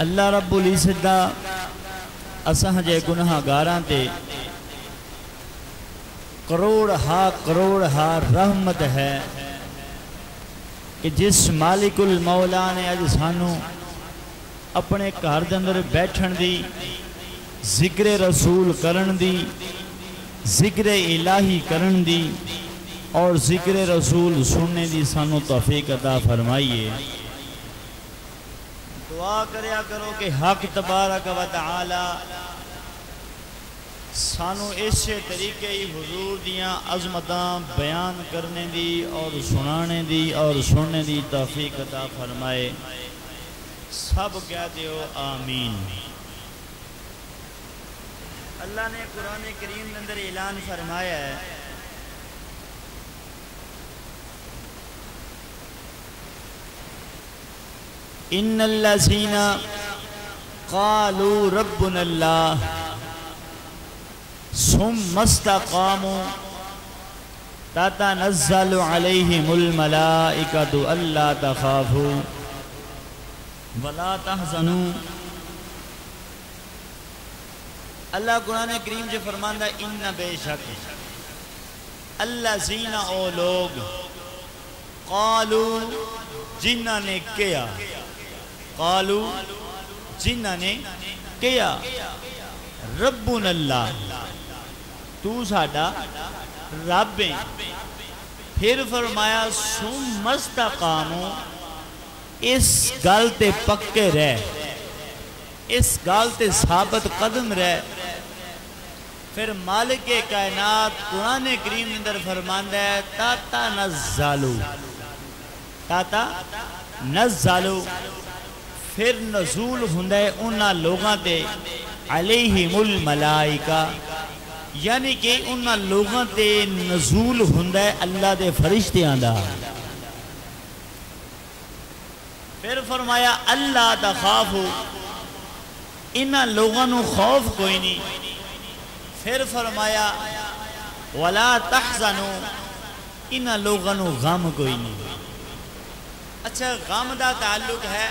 اللہ رب العزت دا اساں جے گناہگاراں تے کروڑ ہا رحمت ہے کہ جس مالک المولا نے اج سانو اپنے گھر دے اندر بیٹھن دی، ذکر رسول کرن دی، ذکر الہی کرن دی اور ذکر رسول سننے دی سانو توفیق عطا فرمائیے۔ دعا کریا کرو کہ حق تبارک و تعالی سانو اسے طریقے ہی حضور دیاں عظمتاں بیان کرنے دی اور سنانے دی اور سننے دی توفیق عطا فرمائے۔ سب کہتے ہو آمین۔ اللہ نے قرآن کریم کے اندر اعلان فرمایا ہے ان الذین قالوا ربنا اللہ ثم استقاموا تتنزل علیہم الملائکۃ الا تخافوا ولا تحزنوا۔ اللہ قرآن کریم جو فرماندہ ان بے شک الذین او لوگ قالوا جنہ نے کیا، قالوا جنہ نے کیا، ربنا اللہ تو ساڈا رب ہے۔ پھر فرمایا ثم استقاموا اس گل تے پکے رہ، اس گل تے ثابت قدم رہ۔ پھر مالک کائنات قرآن کریم اندر فرماندا ہے تتنزلوا پھر نزول ہوندا ہے انہاں لوگاں تے علیہم الملائکہ، یعنی کہ انہاں لوگاں تے نزول ہوندا ہے اللہ دے فرشتیاں دا۔ پھر فرمایا اللہ تخافوا انہاں لوگاں نو خوف کوئی نہیں۔ پھر فرمایا ولا تحزنوا انہاں لوگاں نو غم کوئی نہیں۔ اچھا غم دا تعلق ہے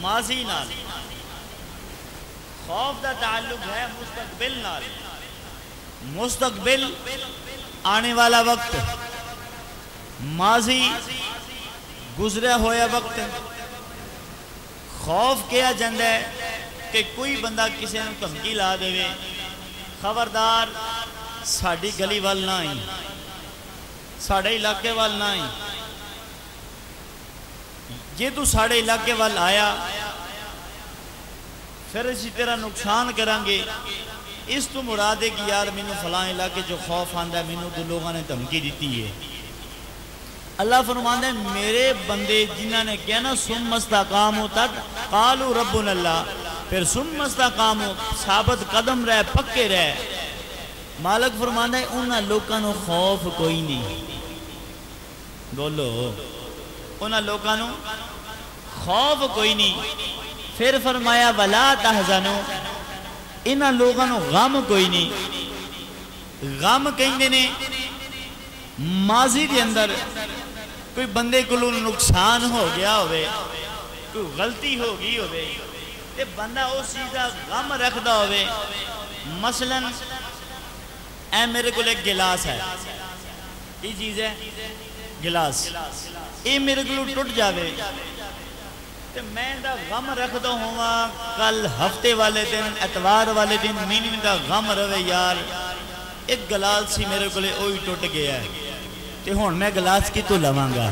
ماضی نال، خوف دا تعلق ہے مستقبل نال، مستقبل آنے والا وقت، ماضی گزریا ہویا وقت۔ خوف کیا جاندہ ہے کہ کوئی بندہ کسی نے دھمکی لا دے، خبردار ساڑی گلی وال نہ آئی، ساڑے علاقے وال نہ آئی، یہ تو ساڑے علاقے وال آیا پھر اسی طرح نقصان کرانگے۔ اس تو مراد ہے کہ یار مینوں فلاں علاقے جو خوف آندہ ہے، مینوں تو لوگوں نے دھمکی دیتی ہے۔ اللہ فرماندہ ہے میرے بندے جنہاں نے کہنا ثم استقاموا تک قالوا ربنا اللہ، پھر ثم استقاموا ثابت قدم رہ، پکے رہ۔ مالک فرماندہ ہے انہاں لوگاں نو خوف کوئی نہیں، بولو انہاں لوگاں نو خوف کوئی نہیں۔ پھر فرمایا ولا تحزنوا انہاں لوگاں نو غم کوئی نہیں۔ غم کہندے نے ماضی دے اندر کوئی بندے کو نقصان ہو گیا ہوئے، کوئی غلطی ہو گئی ہوئے تے بندہ اس چیز کا غم رکھدا ہوئے۔ مثلا اے میرے کو ایک گلاس ہے، یہ چیز ہے گلاس، یہ میرے کو ٹوٹ جاوے تے میں دا غم رکھدا ہوا کل ہفتے والے دن اتوار والے دن مہینے دا غم روے یار ایک گلاس سی میرے کو اوہی ٹوٹ گیا ہے تے ہون میں گلاس کی تو لوانگا۔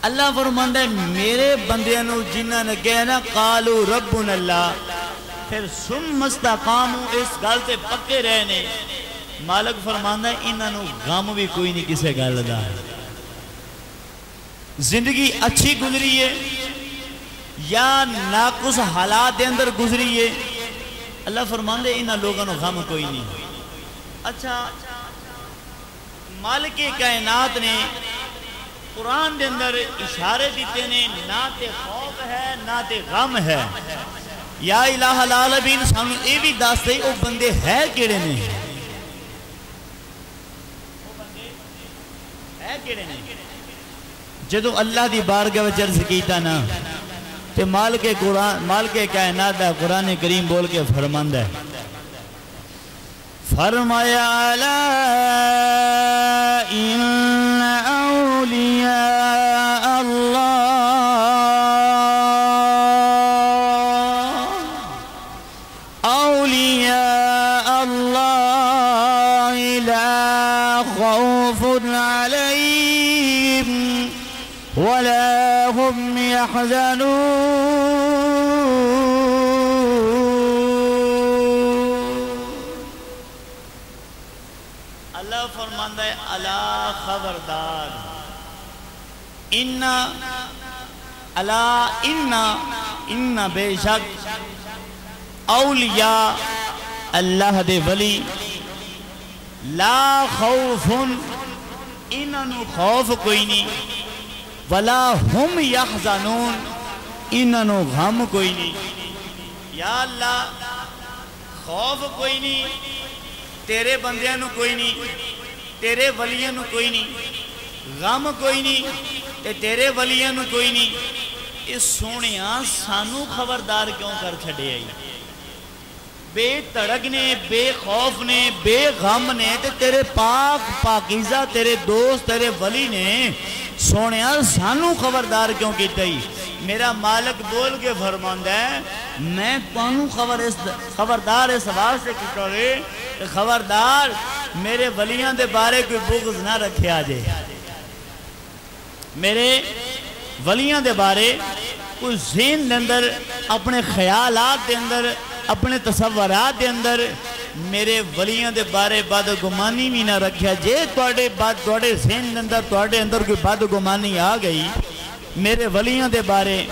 اللہ فرماندہ ہے میرے بندیانو جنہاں نے کہنا قالوا ربنا اللہ، پھر ثم استقاموا اس گل تے پکے رہنے۔ مالک فرماندہ ہے انہاں نو غم بھی کوئی نہیں کسے گل دا۔ زندگی اچھی گزری ہے یا ناقص حالات دے اندر گزری ہے، اللہ فرماندہ ہے انہاں لوگاں نو غم کوئی نہیں۔ اچھا مالک کائنات نے قرآن دے اندر اشارے دیتے نے نہ تے خوف ہے نہ تے غم ہے۔ یا الہ العالمین سامنے اے بھی داستے او بندے ہے کیڑے نے، ہے کیڑے نے جدو اللہ دی بارگاہ وچ عرض کیتا نا تے مالک کائنات دا قرآن کریم بول کے فرماندہ ہے فرمایا الا ان اولیاء اللہ لا خوف عليهم ولا هم يحزنون اللہ فرماندہ ہے الا خبردار ان بے شک اولیاء اللہ دے ولی لا خوف انہوں خوف کوئی نہیں ولا ہم یحزنون انہوں غم کوئی نہیں یا اللہ خوف کوئی نہیں تیرے بندیاں نو کوئی نہیں تیرے ولیاں نو کوئی نہیں غم کوئی نہیں تیرے ولیاں نو کوئی نہیں اس سونیاں سانو خبردار کیوں کر چھڑے آئی بے تڑک نے بے خوف نے بے غم نے تیرے پاکیزہ تیرے دوست تیرے ولی نے سونیا سانو خبردار کیوں کیتا ہی میرا مالک بول کے فرماندہ ہے میں تانوں خبردار اس سوال سے کیتا ہے خبردار میرے ولیاں دے بارے کوئی بغض نہ رکھے آجے میرے ولیاں دے بارے کوئی ذہن دے اندر اپنے خیالات دے اندر اپنے تصورات دے اندر میرے ولیاں دے بارے بدگمانی بھی نہ رکھیا جے توڑے ذہن دے اندر کوئی بدگمانی آ گئی میرے ولیاں دے بارے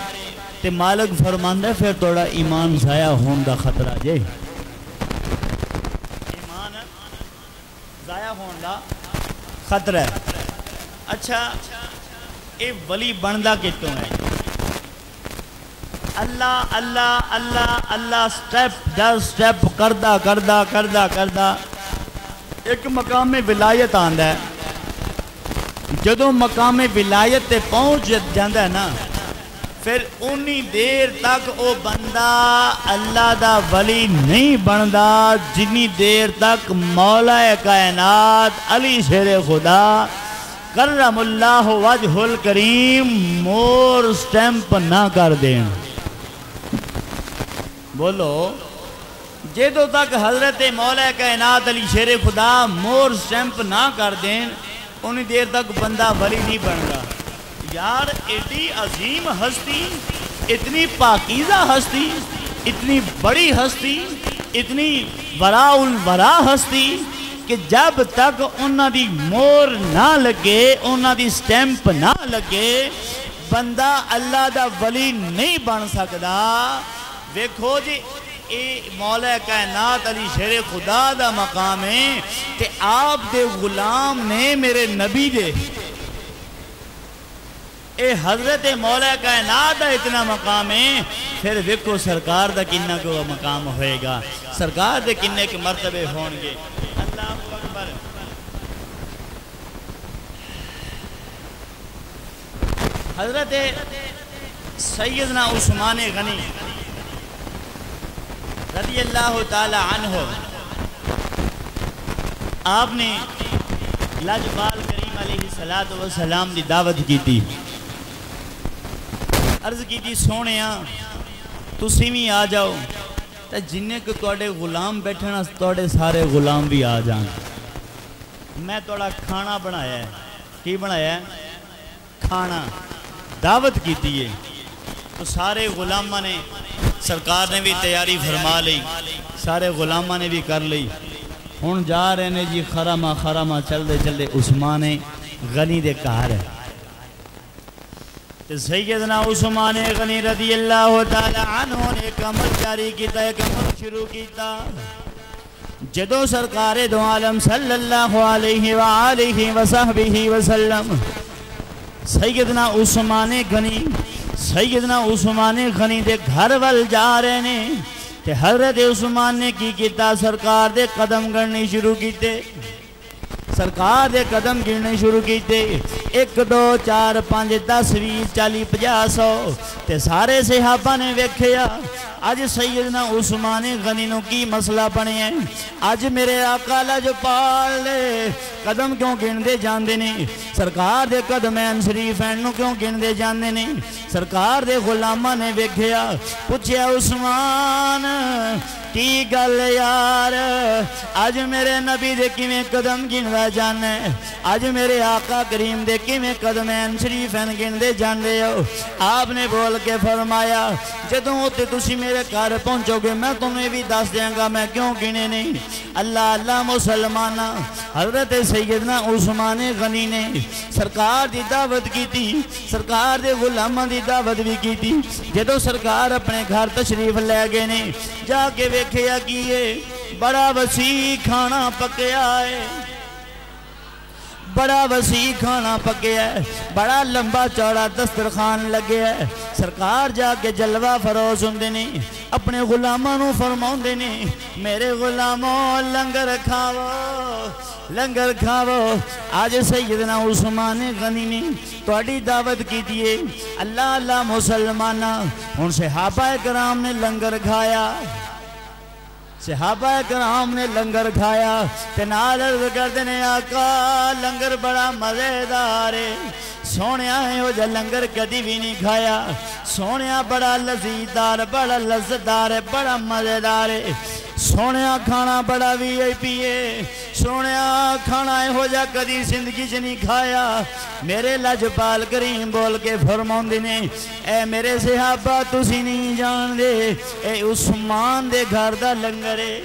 تے مالک فرماندہ ہے پھر توڑا ایمان ضائع ہون دا خطرہ جے ایمان ضائع ہون دا خطرہ ہے اچھا اے ولی بندہ کتوں ہے اللہ اللہ اللہ اللہ سٹیپ در سٹیپ کردہ ایک مقام ولایت آندہ ہے جدوں مقام ولایت تے پہنچ جاندہ ہے نا پھر انی دیر تک او بندہ اللہ دا ولی نہیں بندہ جنی دیر تک مولا کائنات علی شیر خدا کرم اللہ وجہ الکریم مور سٹیمپ نہ کر دیں بولو جدوں تک حضرت مولا کائنات علی شیر خدا مور سٹیمپ نہ کر دیں انہی دیر تک بندہ ولی نہیں بن گا یار اتنی عظیم ہستی اتنی پاکیزہ ہستی اتنی بڑی ہستی اتنی وراء الورا ہستی کہ جب تک انہاں دی مور نہ لگے انہاں دی سٹیمپ نہ لگے بندہ اللہ دا ولی نہیں بن سکدا دیکھو جی اے مولا کائنات علی شیر خدا دا مقام ہے کہ آپ دے غلام نے میرے نبی دے اے حضرت مولا کائنات دا اتنا مقام ہے پھر دیکھو سرکار دا کنہ کو مقام ہوئے گا سرکار دے کنہ کے مرتبے ہونگے اللہ اکبر حضرت سیدنا عثمان غنی رضی اللہ تعالی عنہ آپ نے لاجوال کریم علیہ السلام دی دعوت کی تھی عرض کی تھی سونیاں تسی بھی آ جاؤ تو جنہیں کہ توڑے غلام بیٹھنا توڑے سارے غلام بھی آ جائیں میں توڑا کھانا بنایا ہے کی بنایا ہے کھانا دعوت کی تھی تو سارے غلامہ نے سرکار نے بھی تیاری فرما لی سارے غلامہ نے بھی کر لی ہون جا رہے نے جی خرامہ چل دے عثمان غنی دے کہا رہے سیدنا عثمان غنی رضی اللہ تعالی عنہ نے ایک عمل جاری کیتا ایک عمل شروع کیتا جدو سرکار دو عالم صلی اللہ علیہ وآلہ وصحبہ وسلم سیدنا عثمان غنی دے گھر وال جا رہے نے تے حضرت عثمان نے کی کیتا سرکار دے قدم گڑنی شروع کیتے سرکار دے قدم گرنے شروع کیتے 1 2 4 5 10 20 40 50 100 تے سارے صحابہ نے ویکھیا اج سیدنا عثمان غنی نو کی مسئلہ بنے ہیں اج میرے آقا لاجپال دے قدم کیوں گندے جاندے نے سرکار دے قدمین شریفین نو کیوں گندے جاندے نے سرکار دے غلامہ نے ویکھیا پوچھیا عثمان کی گل یار اج میرے نبی دے کیویں قدم گندا جانے اج میرے آقا کریم دے کیویں قدمین شریفین گندے جاندے ہو آپ نے بول کے فرمایا جدوں تے تسی میرے گھر پہنچو گے میں تمہیں بھی دس دیاں گا میں کیوں گنے نہیں اللہ اللہ مسلمانہ حضرت سیدنا عثمان غنی نے سرکار دی دعوت کی تھی سرکار دے غلامہ دی دعوت بھی کی تھی جدوں سرکار اپنے گھر تشریف لے گئے نے جا کے ویکھیا کیے بڑا وسیع کھانا پکیا ہے بڑا وسیع کھانا پکیا ہے بڑا لمبا چوڑا دسترخوان لگے ہے سرکار جا کے جلوہ فروز ہوندے نے اپنے غلاموں نو فرماؤندے نے میرے غلاموں لنگر کھاو آج سیدنا عثمان غنی نے توڑی دعوت کی دیئے اللہ اللہ مسلمانہ ان صحابہ کرام نے لنگر کھایا صحابہ کرام نے لنگر کھایا تنال عرض کردے نے آقا لنگر بڑا مزیدار ہے سونیا ہے ہو جا لنگر کدی بھی نہیں کھایا سونیا بڑا لذیذدار بڑا لذتدار ہے بڑا مزیدار ہے سونیا کھانا بڑا بھی آئی پیے سونیا کھانا ہے ہو جا کدی زندگی سے نہیں کھایا میرے لاجپال کریم بول کے فرماؤندے نے اے میرے صحابہ تسی نہیں جان دے اے عثمان دے گھر دا لنگر ہے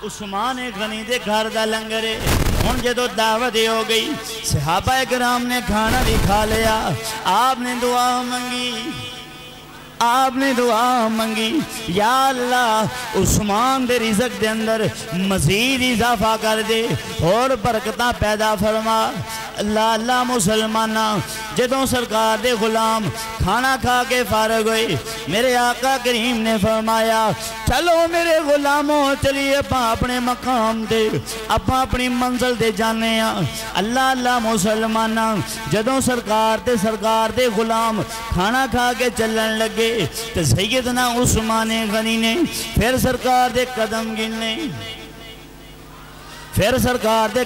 عثمان غنی دے گھر دا لنگر ہے ہن جدو دعوت ہو گئی صحابہ کرام نے کھانا بھی کھا لیا آپ نے دعا منگی یا اللہ عثمان دے رزق دے اندر مزید اضافہ کر دے اور برکتہ پیدا فرما اللہ اللہ مسلمانہ جدوں سرکار دے غلام کھانا کھا کے فارغ ہوئے میرے آقا کریم نے فرمایا چلو میرے غلاموں چلیے اپنے مقام دے اپنی منزل دے جانے ہیں اللہ اللہ مسلمانہ جدوں سرکار دے غلام کھانا کھا کے چلن لگے تو سیدنا عثمان غنی نے پھر سرکار دے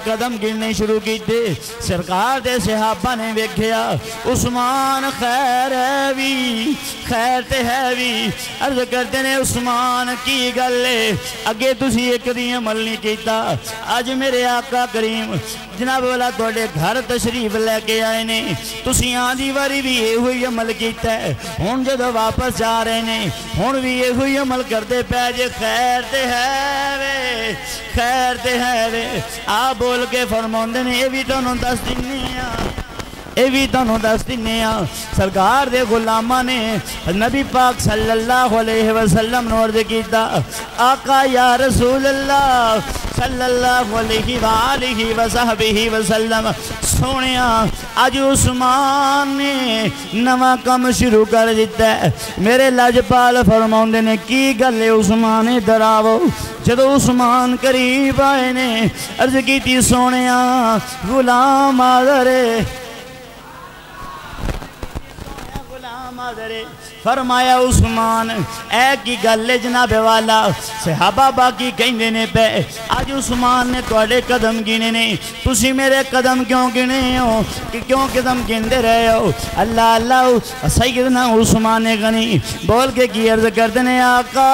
قدم گرنے شروع کی تھے سرکار دے صحابہ نے ویکھیا عثمان خیر تے ہے بھی عرض کرتے نے عثمان کی گلے اگے تسی ایک دی عمل نہیں کیتا آج میرے آقا کریم جناب والا توڑے گھر تشریف لے کے آئے نے تسی آدھی واری بھی یہ ہوئی عمل کیتا ہے ہون جدو واپس جا رہے نے ہون بھی یہ ہوئی عمل کرتے پہ جے خیر تے ہے وے آپ بول کے فرماؤندے نے یہ بھی تانوں دس دینے سرکار دے غلامہ نے نبی پاک صلی اللہ علیہ وسلم نے عرض کیتا آقا یا رسول اللہ صلی اللہ علیہ وآلہ وصحبہ وسلم سونیا آج عثمان نے نواں کم شروع کر دیتا ہے میرے لاجپال فرماؤندے نے کی گلے عثمان دراو جدو عثمان قریب آئے نے عرض کی تھی سونیا غلام آدھرے فرمایا عثمان اے کی گلے جناب والا صحابہ باقی کہیں نے پہ آج عثمان نے توڑے قدم گنے نے تسی میرے قدم کیوں گنے ہو کیوں قدم گندے رہے ہو اللہ اللہ سیدنا عثمان غنی بول کے کی عرض کردنے آقا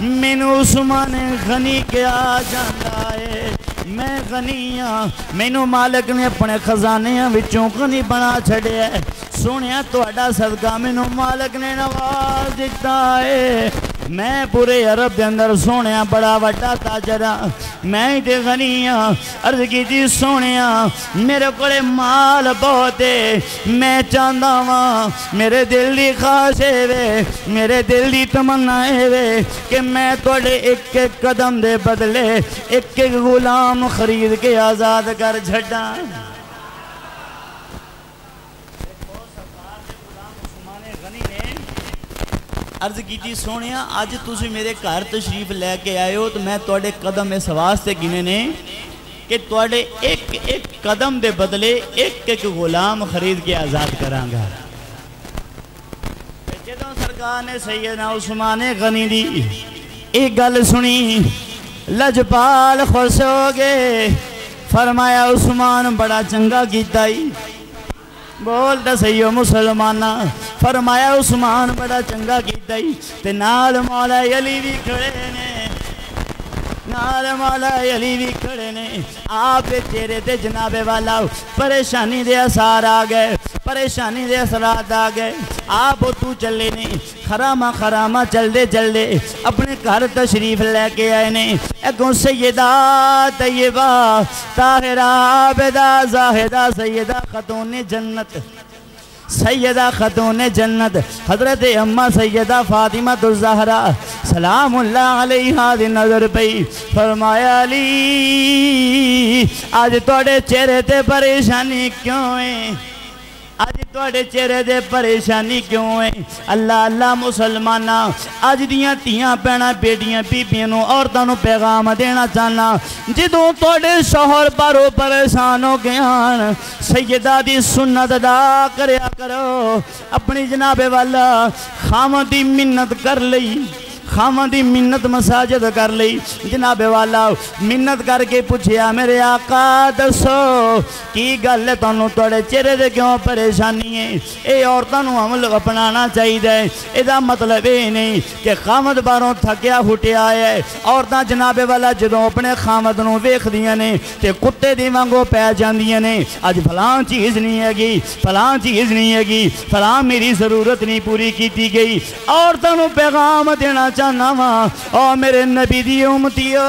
من عثمان غنی کیا جاندہ ہے میں غنی ہاں مینوں مالک نے اپنے خزانیاں وچوں غنی بنا چھڑے ہے سونیا توڑا صدقہ مینوں مالک نے نواز دیتا ہے میں پورے عرب دے اندر سونیا بڑا وڈا تاجرہ میں تے غنی ہاں عرض کی تھی سونیا میرے کڑے مال بہت ہے میں چاندہ ہاں میرے دل دی خواہش ہے میرے دل دی تمنا ہے کہ میں توڑے ایک ایک قدم دے بدلے ایک ایک غلام خرید کے آزاد کر جھڑا عرض کی سونے اج تسی میرے گھر تشریف لے کے آئے ہو تو میں تواڈے قدم اس واسطے گنے نے کہ تواڈے ایک ایک قدم دے بدلے ایک ایک غلام خرید کے آزاد کراں گا۔ جدوں سرکار نے سیدنا عثمان غنی دی ایک گل سنی لجپال خوش ہو گئے، فرمایا عثمان بڑا چنگا کیتا ہی، بولتا سیو مسلمانہ، فرمایا عثمان بڑا چنگا کیتا ہی، تے نال مولا علی بھی کھڑے نے، نال مولا علی بھی کھڑے نے، آپ چہرے تے جناب والا پریشانی دے اثار آ گئے، پریشانی دے اثرات آ گئے، آپ تو چلے نے خرامہ چل دے اپنے گھر تشریف لے کے آئے نے، اگوں سیدہ طیبہ طاہرہ عابدہ زاہدہ سیدہ خاتون جنت، سیدہ خاتون جنت حضرت اماں سیدہ فاطمہ الزہرا سلام اللہ علیہا دی نظر پئی، فرمایا علی آج توڑے چہرے تے پریشانی کیوں ہے، آج توڑے چہرے دے پریشانی کیوں ہے؟ اللہ اللہ مسلمانہ آج دیاں تیاں پینا بیٹیاں بیبیاں نو عورتاں نو پیغام دینا چاہنا، جدوں توڑے شوہر پارو پریشان ہو گیان سیدہ دی سنت ادا کریا کرو، اپنی جناب والا خامد دی منت کر لئی، خامد دی منت مساجد کر لئی، جناب والا منت کر کے پوچھیا میرے آقا دسو کی گل ہے تانوں توڑے چہرے دے کیوں پریشانی ہے؟ اے عورتاں نو عمل اپنانا چاہیے ہے، ادا مطلب اے نہیں کہ خامد باروں تھکیا ہٹیا ہے، عورتاں جناب والا جدوں اپنے خامد نو ویکھ دیاں نے تے کتے دی وانگو پے جاندیاں نے، اج فلاں چیز نہیں ہے گی، فلاں چیز نہیں ہے گی، فلاں میری ضرورت نہیں پوری کیتی گئی، عورتاں نو پیغام دینا چاہنا وا، او میرے نبی دی امتیو،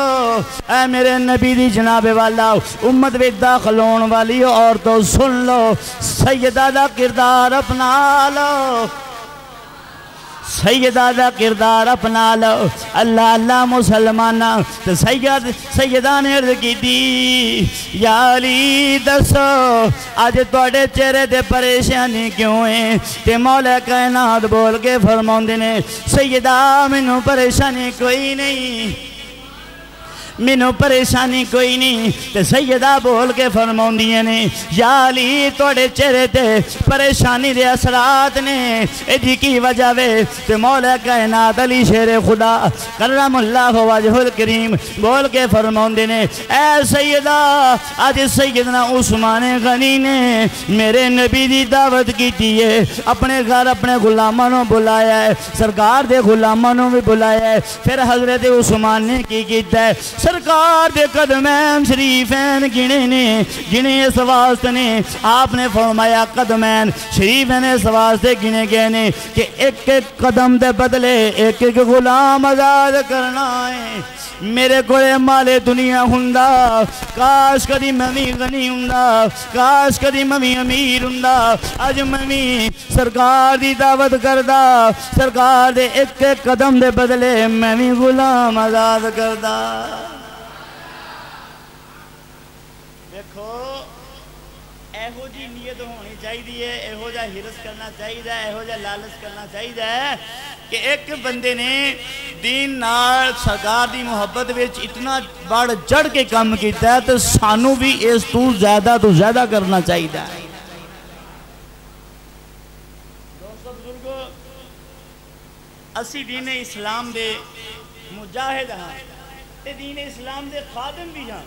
اے میرے نبی دی جناب والا امت وچ داخل ہون والی عورتوں سن لو، سیدہ دا کردار اپنا لو، سیدہ دا کردار اپنا لو، اللہ اللہ مسلمانہ، تو سیدہ نے عرض کی دی یا علی دسو آج توڑے چہرے دے پریشانی کیوں ہیں؟ تے مولا کائنات بول کے فرماؤندے نے سیدہ مینوں پریشانی کوئی نہیں، مینوں پریشانی کوئی نہیں، تے سیدہ بول کے فرماؤندیاں نے یا علی توڑے چہرے تے پریشانی دے اثرات نے، ایدی کی وجہ وے تے مولا کائنات علی شیر خدا کرم اللہ وجہ الکریم بول کے فرماؤندے نے اے سیدہ آج سیدنا عثمان غنی نے میرے نبی دی دعوت کی ہے، اپنے گھر اپنے غلاموں نو بلایا ہے، سرکار دے غلاموں نو بھی بلایا ہے، پھر حضرت عثمان نے کی کیتا ہے سرکار دے قدمین شریفین گنے اس واسطے نے، آپ نے فرمایا قدمین شریفین اس واسطے گنے گئے نے کہ ایک ایک قدم دے بدلے ایک ایک غلام آزاد کرنا ہے، میرے کوئے مال دنیا ہوندا کاش کدی میں غنی ہوندا، کاش کدی میں امیر ہوندا، اج میں سرکار دی دعوت کردا، سرکار دے ایک ایک قدم دے بدلے میں غلام آزاد کردا۔ ایہو جی نیت ہونی چاہیے، ایہو جا حرص کرنا چاہیے، ایہو جا لالچ کرنا چاہیے کہ ایک بندے نے دین نال سرکار دی محبت وچ اتنا بڑھ جڑ کے کام کیتا ہے تو سانو بھی اس تو زیادہ کرنا چاہیے۔ دوستو بزرگو اسی دین اسلام دے مجاہد ہاں تے دین اسلام دے خادم بھی ہاں،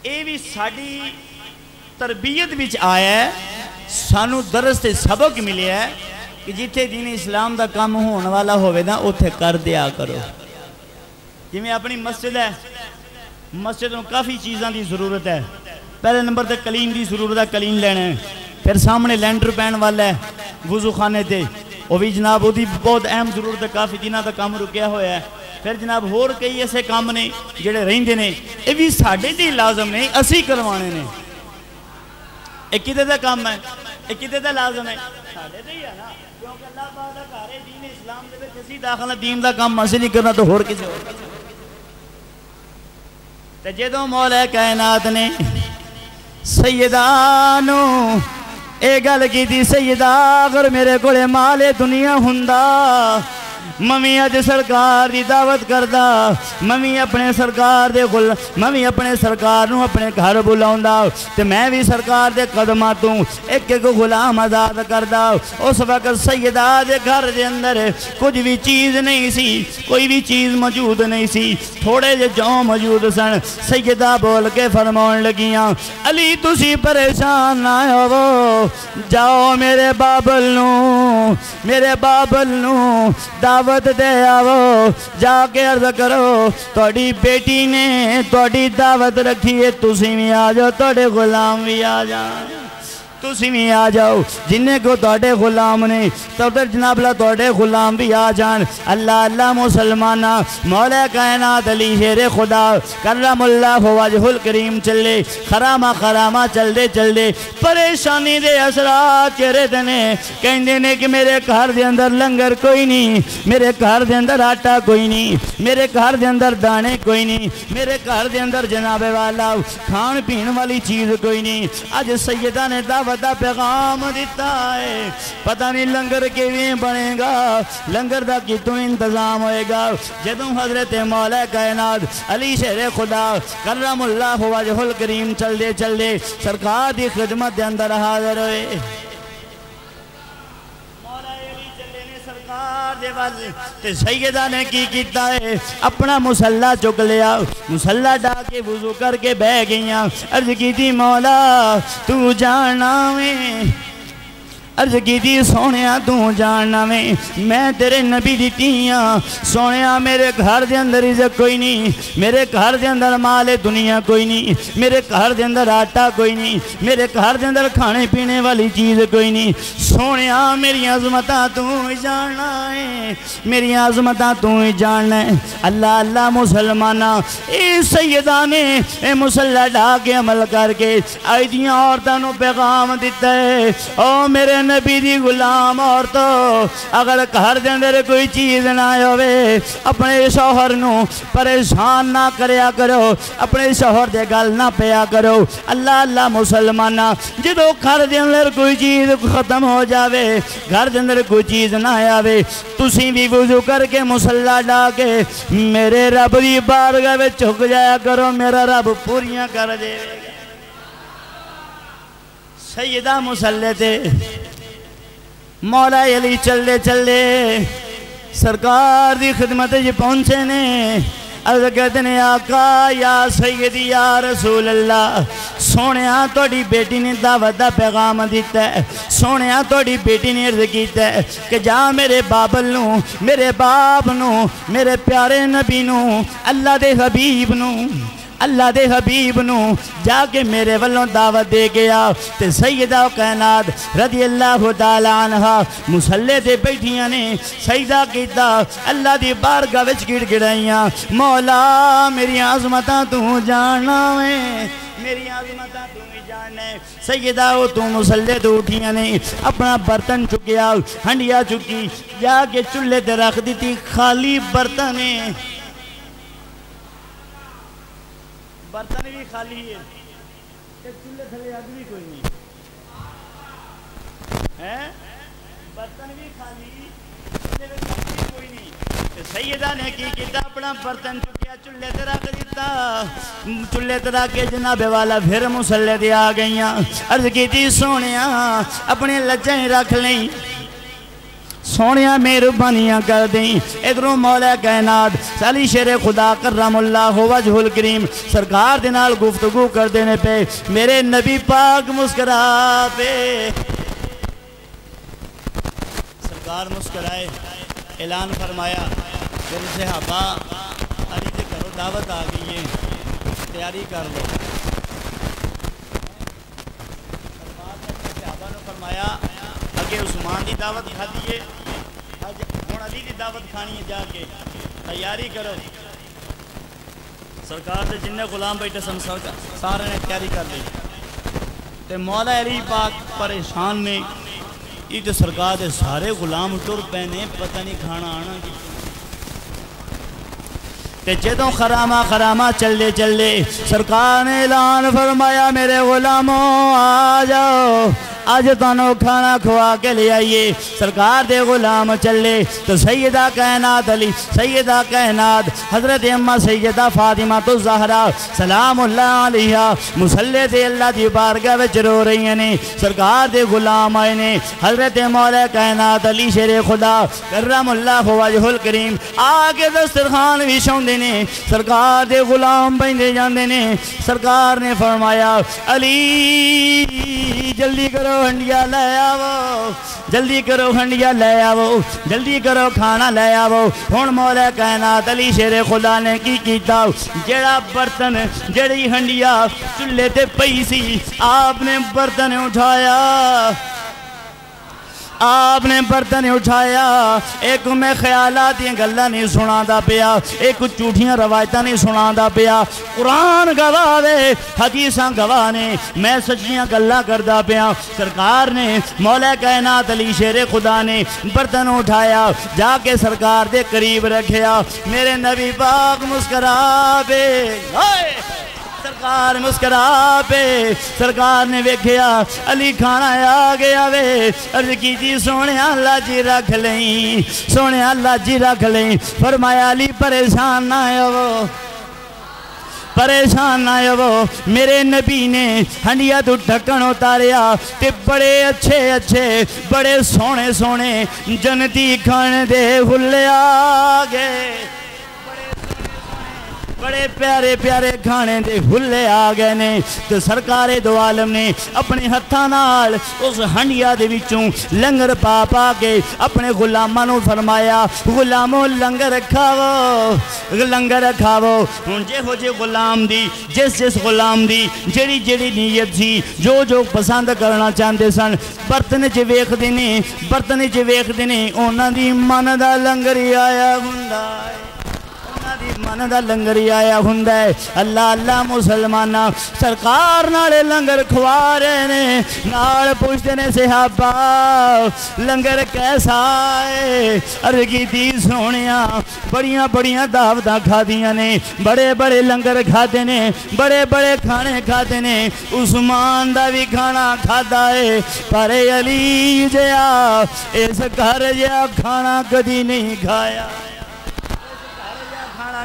اے بھی ساڑی تربیت بچ آیا ہے، سانو درس تے سبق ملے ہے کہ جتھے دین اسلام دا کام ہونے والا ہوئے نا اتھے کر دیا کرو، جی میں اپنی مسجد ہے، مسجد میں کافی چیزاں دی ضرورت ہے، پہلے نمبر تے کلین دی ضرورت ہے، کلین لینے ہیں، پھر سامنے لینڈر پین والا ہے وضو خانے تے وہ بھی جناب وہ دی بہت اہم ضرورت ہے، کافی دنہ دا کام رکیا ہویا ہے، پھر جناب ہور کئی ایسے کام نے جڑے رہندے نے یہ بھی ساڑھے دی لازم نہیں اسی کروانے نے، ایک کتے دا کام ہے، ایک کتے دا لازم ہے، ساڑھے دی ہے نا، کیونکہ اللہ پاک دا کارے دین اسلام دے وچ اسی داخلہ دین دا کام مسئلہ نہیں کرنا تو ہور کسے ہور کسے تے جدوں مولا کائنات نے سیدانو اے گل کی تھی سیدہ اگر میرے کولے مال دنیا ہوندا ممی اج سرکار دی دعوت کردا ممی اپنے سرکار دے ممی اپنے سرکار نو اپنے گھر بلاوندا تے میں بھی سرکار دے قدماں تو ایک ایک غلام آزاد کردا اس وقت سیدہ دے گھر دے اندر کچھ بھی چیز نہیں سی کوئی بھی چیز موجود نہیں سی تھوڑے جے جو موجود سن سیدہ بول کے فرماون لگیاں علی تسی پریشان نہ ہوو جاؤ میرے بابل نو دعوت دے آو جا کے عرض کرو توڑی بیٹی نے توڑی دعوت رکھی ہے تسی بھی آ جاؤ توڑے غلام بھی آ جاؤ تسی بھی آ جاؤ جنہیں کو توڑے غلام نے توڑے جناب اللہ توڑے غلام بھی آ جان اللہ اللہ مسلمانہ مولا کائنات علی شیر خدا کرم اللہ وجہ الکریم چلے خرامہ چل دے پریشانی دے اثرات چہرے دنے کہیں دینے کہ میرے گھر دے اندر لنگر کوئی نہیں میرے گھر دے اندر آٹا کوئی نہیں میرے گھر دے اندر دانے کوئی نہیں میرے گھر دے اندر جناب والا کھان پین والی چیز کوئی نہیں آج سیدہ نے دعوت دا پیغام دیتا ہے پتہ نہیں لنگر کیویں بنے گا لنگر دا کتوں انتظام ہوئے گا جدوں حضرت مولا کائنات علی شیر خدا کرم اللہ وجہ الکریم چل دے سرکار دی خدمت دے اندر حاضر ہوئے مولا علی چلے نے سرکار دے والی تے سیدہ نے کی کیتا ہے اپنا مسلح چک لیا مسلح ڈا کے وضو کر کے بہ گئیاں عرض کی تھی مولا تو جاننا میں عرض کی تھی سونیا تو جاننا میں تیرے نبی دیتیاں سونیا میرے گھر دے اندر عزت کوئی نہیں میرے گھر دے اندر مال دنیا کوئی نہیں میرے گھر دے اندر آٹا کوئی نہیں میرے گھر دے اندر کھانے پینے والی چیز کوئی نہیں سونیا میری عظمتاں تو ہی جاننا ہے میری عظمتاں تو ہی جاننا ہے اللہ اللہ مسلمانہ اے سیدہ نے اے مسلح ڈھا کے عمل کر کے آئیدیاں عورتوں پیغام دیتا ہے او میرے نبی دی غلام عورتوں اگر گھر دے اندر کوئی چیز نہ ہوئے اپنے شوہر نو پریشان نہ کریا کرو اپنے شوہر دے گل نہ پیا کرو اللہ اللہ مسلمانہ جدو گھر دے اندر کوئی چیز ختم ہو جاوے گھر دے اندر کوئی چیز نہ آوے تسی بھی وضو کر کے مسلح ڈا کے میرے رب دی بارگاہ میں جھک جایا کرو میرا رب پوریاں کر دے سیدہ مسلح تے مولا علی چل دے سرکار دی خدمت جی پہنچے نے عرض کہتے نے آقا یا سیدی یا رسول اللہ سونیا توڑی بیٹی نے دعوت دا پیغام دیتا ہے سونیا توڑی بیٹی نے عرض کیتا ہے کہ جا میرے بابل نو میرے باپ نو میرے پیارے نبی نو اللہ دے حبیب نو جا کے میرے والوں دعوت دے گیا تے سیدہ کائنات رضی اللہ تعالی عنہ مسلح دے بیٹھیاں نے سجدہ کیتا اللہ دی بارگاہ وچ گڑ گڑائیاں مولا میری عظمتاں تو جاننا ہے میری عظمتاں تو جاننا ہے سیدہ وہ تو مسلح تو اٹھیاں نے اپنا برتن چکیا ہنڈیا چکی جا کے چولہے تے رکھ دی تھی خالی برتن بھی خالی ہے کہ چولہے تھلے آگ بھی کوئی نہیں برتن بھی خالی چولہے بھی کوئی نہیں سیدہ نے کی کیتا اپنا برتن چکیا چولہے تے رکھ دیتا چولہے تے رکھ کے جناب والا پھر مسلح دے آ گئیاں عرض کی تھی سونیا اپنے لجیں رکھ لیں سونیا مہربانیاں کر دیں ادھروں مولا کائنات علی شیر خدا کرم اللہ وجہ الکریم سرکار دے نال گفتگو کر دینے پہ میرے نبی پاک مسکرا پہ سرکار مسکرائے اعلان فرمایا پھر صحابہ علی دے کرو دعوت آ گئی ہے تیاری کر لو صحابہ نے فرمایا اگے عثمان دی دعوت کھا دیئے ہون علی دی دعوت کھانی ہے جا کے تیاری کرو سرکار دے جنہیں غلام بیٹھے سن سارے نے تیاری کر لی تے مولا علی پاک پریشان نے یہ تے سرکار دے سارے غلام ٹر پہنے پتہ نہیں کھانا آنا کی تے جدوں خرامہ چل دے سرکار نے اعلان فرمایا میرے غلاموں آ جاؤ آج تانوں کھانا کھوا کے لے آئیے۔ سرکار دے غلام چلے تو سیدہ کائنات علی، سیدہ کائنات حضرت اماں سیدہ فاطمہ تو زہرا سلام اللہ علیہ مصلی تے اللہ دی بارگاہ وچ رو رہی ہیں۔ سرکار دے غلام آئے نے، حضرت مولا کائنات علی شیر خدا کرم اللہ وجہ الکریم آگے دسترخوان وچھاؤندے نے، سرکار دے غلام بیندے جاندے نے۔ سرکار نے فرمایا علی جلدی کرو ہنڈیا لے آو، جلدی کرو ہنڈیا لے آو، جلدی کرو کھانا لے آو۔ ہن مولا کائنات علی شیر خدا نے کی کیتا، جڑا برتن جڑی ہنڈیا چولہے تے پئی سی آپ نے برتن اٹھایا، آپ نے برتن اٹھایا۔ ایک میں خیالات یہ گلہ نہیں سنا دا پیا، ایک جھوٹیاں روایتاں نہیں سنا دا پیا، قرآن گواہ دے حدیثاں گواہ نے، میں سچیاں گلہ کردا پیا۔ سرکار نے مولا کائنات علی شیر خدا نے برتن اٹھایا، جا کے سرکار دے قریب رکھیا، میرے نبی پاک مسکرا پہ سرکار مسکرا پہ سرکار نے ویکھیا علی کھانا آ گیا وے، عرض کی جی سونے اللہ جی رکھ لیں، سونے اللہ جی رکھ لیں۔ فرمایا علی پریشان نہ ہو، پریشان نہ ہو، میرے نبی نے ہنڈیا تو ڈھکن اتاریا تے بڑے اچھے اچھے بڑے سونے سونے جنتی کھانے دے حلے آگے، بڑے پیارے پیارے کھانے دے حلے آگئے نے۔ تو سرکار دو عالم نے اپنے ہتھاں نال اس ہنڈیا دے وچوں لنگر پا پا کے اپنے غلاماں نوں فرمایا غلاموں لنگر کھاو، لنگر کھاو۔ ہن جہو جے غلام دی جس جس غلام دی جڑی جڑی نیت سی جو جو پسند کرنا چاہندے سن برتن چ ویکھدے نے، برتن چ ویکھدے نے، انہاں دی من دا لنگر ہی آیا ہوندا ہے، من دا لنگر ہی آیا ہوندا ہے۔ اللہ اللہ مسلمانہ سرکار نالے لنگر کھوا رہے نے، نال پوچھتے نے صحابہ لنگر کیسا ہے؟ عرض کیتی سونیاں بڑیاں بڑیاں دعوتاں کھادیاں نے، بڑے بڑے لنگر کھادے نے، بڑے بڑے کھانے کھادے نے، عثمان دا بھی کھانا کھادا ہے، پر علی جیا اس گھر جیا کھانا کدی نہیں کھایا،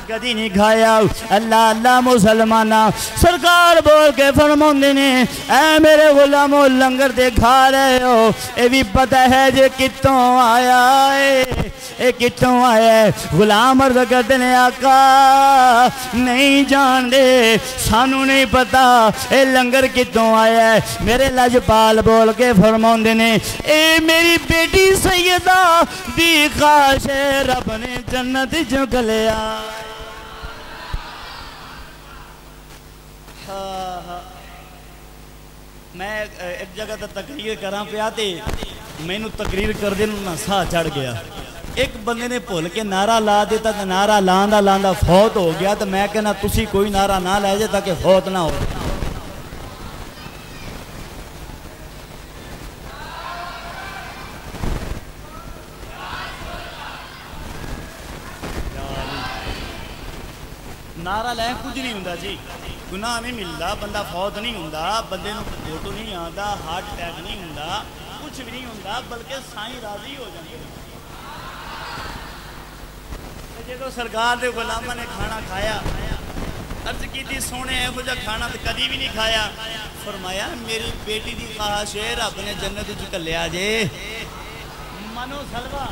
کدی نہیں کھایا۔ اللہ اللہ مسلمانہ سرکار بول کے فرماندے نے اے میرے غلاموں لنگر دے کھا رہے ہو، اے بھی پتہ ہے جے کتوں آیا ہے، اے کتوں آیا ہے۔ غلام عرض کرتے نے آقا نہیں جان دے، سانو نہیں پتا اے لنگر کتوں آیا ہے۔ میرے لاجپال بول کے فرماندے نے اے میری بیٹی سیدہ دی خواہش ہے، رب نے جنت چک لیا۔ میں ایک جگہ تا تقریر کراں پیا تے مینوں تقریر کر دے نہ سا چڑھ گیا، ایک بندے نے بھول کے نعرہ لا دیتا تے نعرہ لاندا لاندا فوت ہو گیا، تو میں کہنا تسی کوئی نعرہ نہ لے جے تاکہ فوت نہ ہو۔ نعرہ لائیں کچھ نہیں ہوندا جی، گناہ نہیں ملدا، بندہ فوت نہیں ہوندا، بندے نوں گھوٹو نہیں آندا، ہارٹ اٹیک نہیں ہوندا، کچھ بھی نہیں ہوندا، بلکہ سائیں راضی ہو جاندے۔ جدوں سرکار دے غلاماں نے کھانا کھایا، عرض کیتی سونے ایہو جا کھانا تے کدی بھی نہیں کھایا۔ فرمایا میری بیٹی دی خواہش ہے رب نے جنت وچ گھلیا جے، منو سلوا۔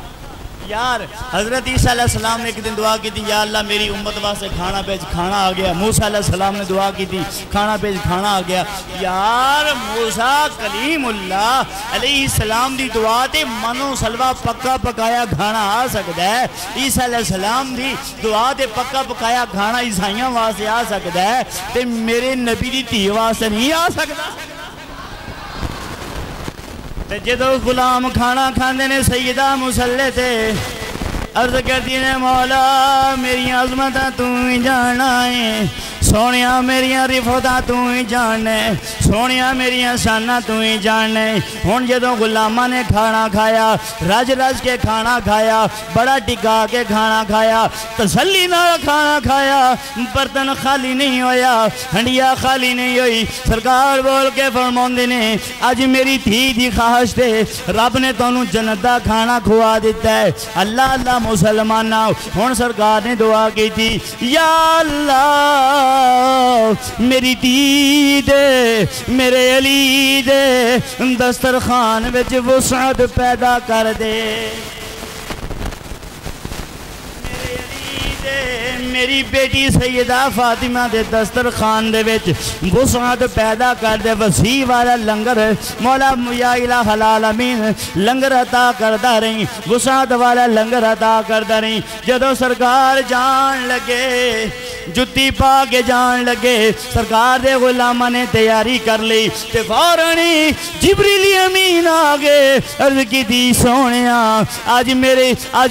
یار حضرت عیسیٰ علیہ السلام نے ایک دن دعا کی تھی یا اللہ میری امت واسطے کھانا بیچ کھانا آ گیا، موسیٰ علیہ السلام نے دعا کی تھی کھانا بیچ کھانا آ گیا۔ یار موسیٰ کلیم اللہ علیہ السلام دی دعا تے منو سلوا پکا پکایا کھانا آ سکتا ہے، عیسیٰ علیہ السلام دی دعا تے پکا پکایا کھانا عیسائیاں واسطے آ سکتا ہے تے میرے نبی دی دھی واسطے نہیں آ سکتا۔ جدو غلام کھانا کھاندے نے سیدہ مصلی تے عرض کرتی نے مولا میری عظمتاں تو ہی جانا ہے، سونیا میریاں رفتا تو ہی جاننے سونیا میریاں شانہ تو ہی جاننے ہون جدوں غلامہ نے کھانا کھایا رج رج کے کھانا کھایا بڑا ٹکا کے کھانا کھایا تسلی نہ کھانا کھایا برتن خالی نہیں ہویا ہنڈیا خالی نہیں ہوئی سرکار بول کے فرماندے نے آج میری تھی دی خواہش تے رب نے تانوں جنت دا کھانا کھوا دیتا ہے اللہ اللہ مسلمانہ ہون سرکار نے دعا کی تھی یا اللہ میری تھی دے میرے علی دے دسترخوان وچ وسعت پیدا کر دے میری بیٹی سیدہ فاطمہ دے دسترخوان دے وچ وسعت پیدا کر دے وسیع والا لنگر مولا یا الہ العالمین لنگر عطا کردہ رہی وسعت والا لنگر عطا کردہ رہی جدو سرکار جان لگے جتی پا کے جان لگے سرکار دے غلامہ نے تیاری کر لی تے فورنی جبریل امین آگے عرض کی دی سونیا آج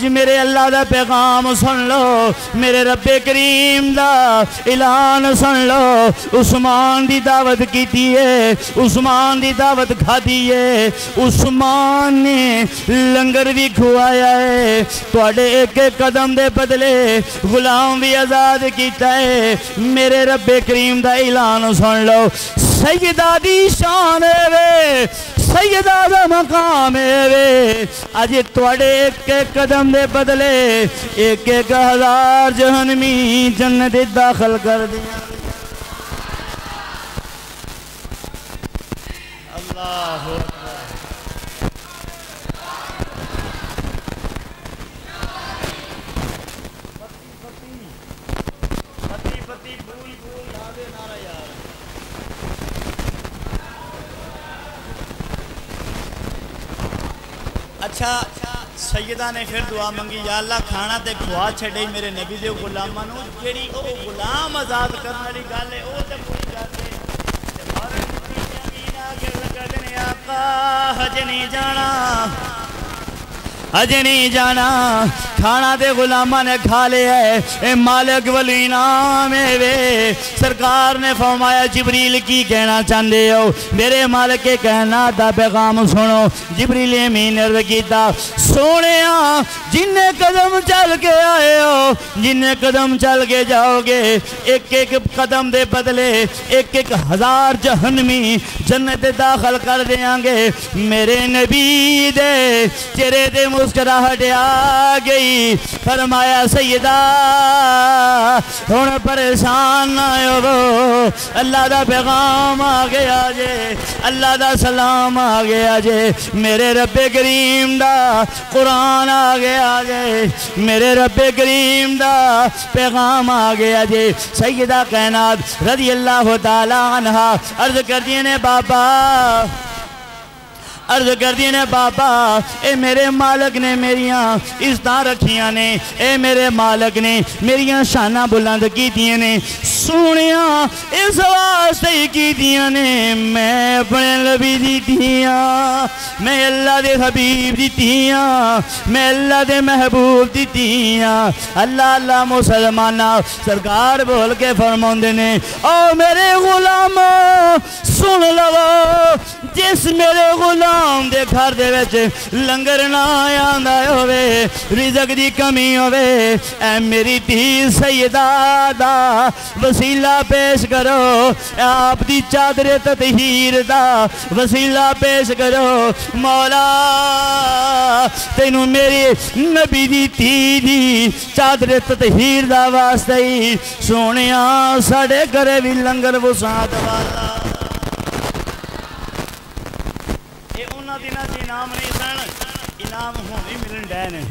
میرے اللہ دا پیغام سن لو میرے رب کریم دا اعلان سن لو عثمان دی دعوت کی دیئے عثمان دی دعوت کھا دیئے عثمان نے لنگر بھی کھوایا ہے توڑے ایک قدم دے بدلے غلام بھی آزاد کیتا ہے میرے رب کریم دا اعلان سن لو سیدہ دی شان ہے سیدہ دا مقام ہے آج توڑے ایک قدم دے بدلے ایک ہزار جہنمی جنت داخل کر دیا اللہ اچھا سیدہ نے پھر دعا منگی یا اللہ کھانا تے کھوا چھڑے میرے نبی دے غلامہ نو جیڑی او غلام آزاد کرنے لی گل ہے او تے پوری گل ہے تے فورن جتنی امین آگے لگا دینے آقا حج نہیں جانا کھانا دے غلامہ نے کھا لیا ہے اے مالک والانعام ہے سرکار نے فرمایا جبریل کی کہنا چاندے ہو میرے مالک کے کہنا دا پیغام سنو جبریل امین عرض کیتا سونیا جننے قدم چل کے آئے ہو جننے قدم چل کے جاؤ گے ایک ایک قدم دے بدلے ایک ایک ہزار جہنمی جنت داخل کر دیاں گے میرے نبی دے چہرے دے مسکراہٹ آ گئی فرمایا سیدہ ہن پریشان نہ ہو اللہ دا پیغام آ گیا جے اللہ دا سلام آ گیا جے میرے رب کریم دا قرآن آ گیا جے میرے رب کریم دا پیغام آ گیا جے سیدہ کائنات رضی اللہ تعالی عنہ عرض کر دینے بابا اے میرے مالک نے میریاں عزتاں رکھیاں نے اے میرے مالک نے میریاں شانہ بلند کی دیئے نے سونیاں اس واسطے ہی کی دیئے نے میں اپنے نبی دی دیاں میں اللہ دے حبیب دی دیاں میں اللہ دے محبوب دی دیاں اللہ اللہ مسلمانہ سرکار بول کے فرماندے نے او میرے غلاموں سن لو جس میرے غلام دے گھر دے وچ لنگر نہ آندا ہوے رزق دی کمی ہوے اے میری دھی سیدہ دا وسیلہ پیش کرو آپ دی چادر تطہیر دا وسیلہ پیش کرو مولا تینوں میری نبی دی دھی دی چادر تطہیر دا واسطے ہی سونیاں ساڑے گھرے بھی لنگر وسعت والا انعام نہیں سن انعام ہونی ملن ڈین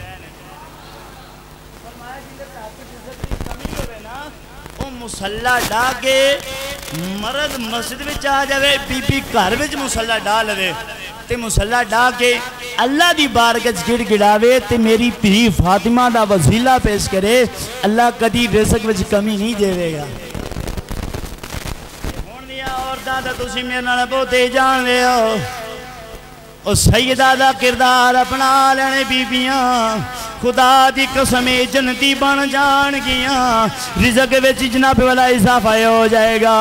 فرمایا جی کہ آپ کی عزت کی کمی ہوئے نا وہ مسلح ڈا کے مرد مسجد میں چاہ جاوے بی بی گھر وچ مسلح ڈا لوے تے مسلح ڈا کے اللہ دی بارگاہ گڑ گڑاوے تے میری دھی فاطمہ دا وسیلہ پیش کرے اللہ کدی رزق وچ کمی نہیں دے گا ہون دیا عورتاں تے تسی میرے نال بہتے جان لے ہو او سیدہ دا کردار اپنا لینے بیبیاں خدا دی قسم جنتی بن جان گیاں رزق وچ جناب والا اضافہ ہو جائے گا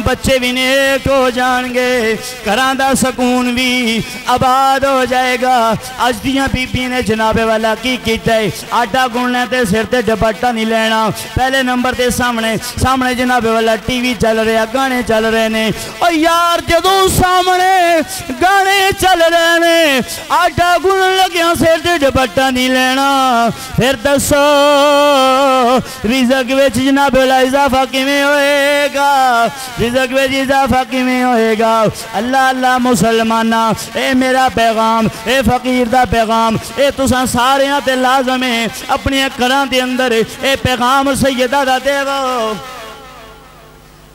بچے بھی نیک ہو جان گے گھراں دا سکون بھی آباد ہو جائے گا اج دیاں بی بی نے جناب والا کی کیتا ہے آٹا گننا تے سر تے ڈبٹا نہیں لینا پہلے نمبر تے سامنے جناب والا ٹی وی چل رہا گانے چل رہے نے اور یار جدوں سامنے گانے چل رہے نے آٹا گن لگیا سر تے ڈبٹا نہیں لینا پھر دسو رزق وچ جناب والا اضافہ کیویں ہوئے گا رزق وچ اضافہ کیویں ہوئے گا اللہ اللہ مسلماناں اے میرا پیغام اے فقیر دا پیغام اے تساں ساریاں تے لازم ہے اپنی گھراں دے اندر اے پیغام سیدہ دا دیو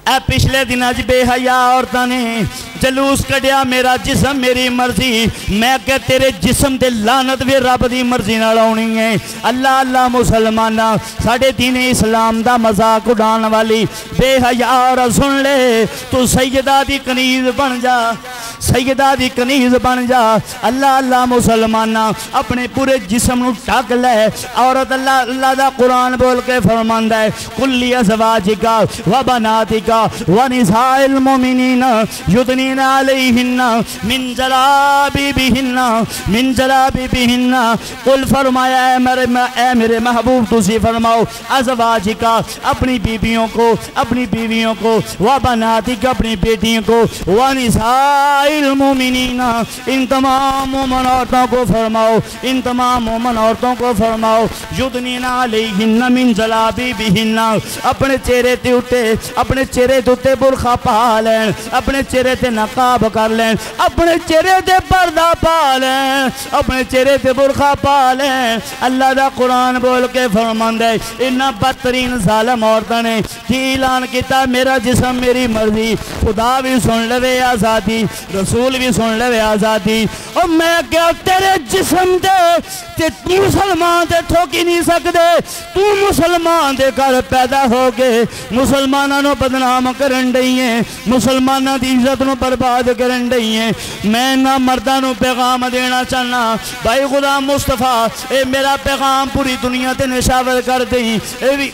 اے پچھلے دن اج بے حیا عورتاں نے جلوس کڈیا میرا جسم میری مرضی میں کہ تیرے جسم دے لعنت بھی رب دی مرضی نال آونی ہے اللہ اللہ مسلماناں ساڈے دین اسلام دا مذاق اڑان والی بے حیا اور سن لے تو سیدہ دی کنیز بن جا سیدہ دی کنیز بن جا اللہ اللہ مسلماناں اپنے پورے جسم نو ڈھک لے عورت اللہ دا قرآن بول کے فرماندا ہے کلی ازواجکا و بناتکا و نساء المؤمنین یدنین علیہن من جلابیبہن قل فرمایا اے میرے محبوب تسی فرماؤ ازواجکا اپنی بیویوں کو و بناتکا اپنی بیٹیوں کو و نساء المؤمنین ان تمام مومن عورتوں کو فرماؤ ان تمام مومن عورتوں کو فرماؤ یدنین علیہن من جلابیبہن اپنے چہرے تے اتے برخا پا لین اپنے چہرے تے نقاب کر لین اپنے چہرے تے پردہ پا لین اپنے چہرے تے برخا پا لین اللہ دا قرآن بول کے فرماندا ہے انہاں بدترین ظالم عورتاں نے کی اعلان کیتا میرا جسم میری مرضی خدا بھی سن لے آزادی رسول بھی سن لے آزادی اور میں کیا تیرے جسم تے مسلمان تے ٹھوکی نہیں سکدے تو مسلمان دے گھر پیدا ہو کے مسلماناں نو بدنام کرن ڈئی ہیں مسلماناں دی عزت نو برباد کرن ڈئی ہیں میں نہ مرداں نو پیغام دینا چاہنا بھائی خدا مصطفیٰ اے میرا پیغام پوری دنیا تے نشاور کر دیں اے بھی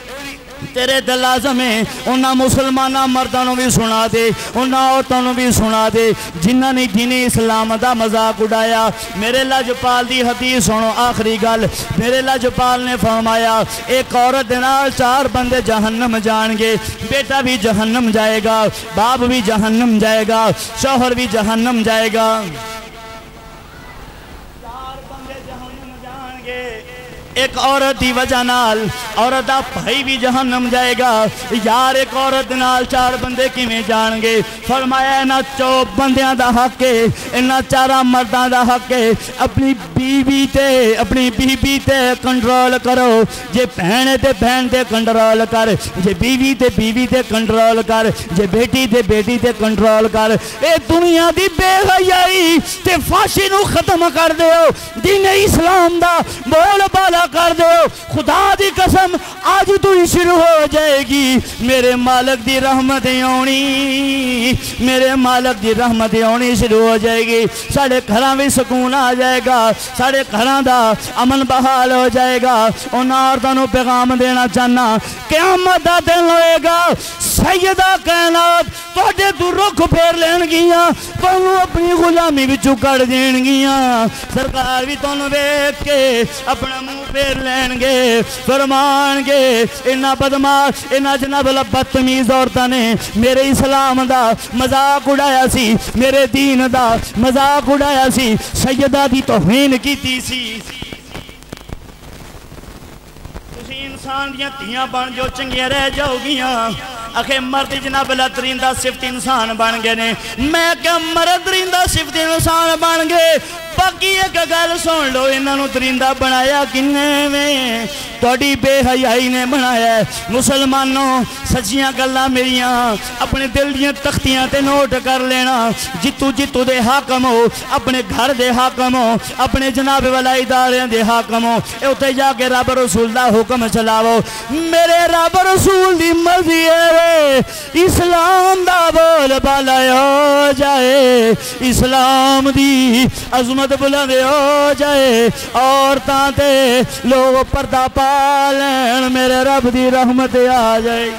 تیرے دل لازم ہے انہاں مسلمانہ مردانوں بھی سنا دے انہاں عورتوں بھی سنا دے جنہاں نے دین اسلام دا مذاق اڑایا میرے لاجپال دی حدیث سنو آخری گل میرے لاجپال نے فرمایا ایک عورت نال 4 بندے جہنم جان گے بیٹا بھی جہنم جائے گا باپ بھی جہنم جائے گا شوہر بھی جہنم جائے گا 4 بندے جہنم جان گے ایک عورت دی وجہ نال عورت دا بھائی بھی جہنم جائے گا یار ایک عورت نال 4 بندے کیویں جان گے فرمایا انہاں 4 بندیاں دا حق ہے انہاں 4 مرداں دا حق ہے اپنی بیوی تے کنٹرول کرو جے بہن تے بہن تے کنٹرول کر جے بیوی تے کنٹرول کر جے بیٹی تے کنٹرول کر اے دنیا دی بے حیائی تے فحشی نو ختم کر دیو دین اسلام دا بول بالا کر دو خدا دی قسم آج تو ہی شروع ہو جائے گی میرے مالک دی رحمت آنی میرے مالک دی رحمت آنی شروع ہو جائے گی ساڑھے گھراں بھی سکون آ جائے گا ساڑھے گھراں دا امن بحال ہو جائے گا ان عورتوں پیغام دینا چاہنا قیامت دا دن ہوئے گا سیدہ کائنات توڑے تو رخ پھیر لین گیاں تونوں اپنی غلامی بھی چکڑ دین گیاں سرکار بھی تونوں بیٹھ کے اپنا منہ پھیر لین گے فرمان گے انہاں بدماش انہاں جناب اللہ بدتمیز عورتاں نے میرے اسلام دا مذاق اڑایا سی میرے دین دا مذاق اڑایا سی سیدہ دی توہین کیتی سی تسی انسان دیاں تیاں بن جو چنگیاں رہ جاؤ گیاں آخے مرد جناب اللہ درندہ صفت انسان بن گئے نے میں کہ مرد درندہ صفت انسان بن گئے باقی ایک گل سن لو انہوں درندہ بنایا کنے میں توڑی بے حیائی نے بنایا ہے مسلمانوں سچیاں گلاں میریاں اپنے دل دیاں تختیاں تے نوٹ کر لینا جتو دے حاکم ہو اپنے گھر دے حاکم ہو اپنے جناب والا ادارے دے حاکم ہو اے اتے جا کے رب رسول دا حکم چلاو میرے رب رسول دی مرضی ہے اسلام دا بول بالا ہو جائے اسلام دی عظمت بلند ہو جائے عورتاں تے لوگ پردہ پا لین میرے رب دی رحمت آ جائے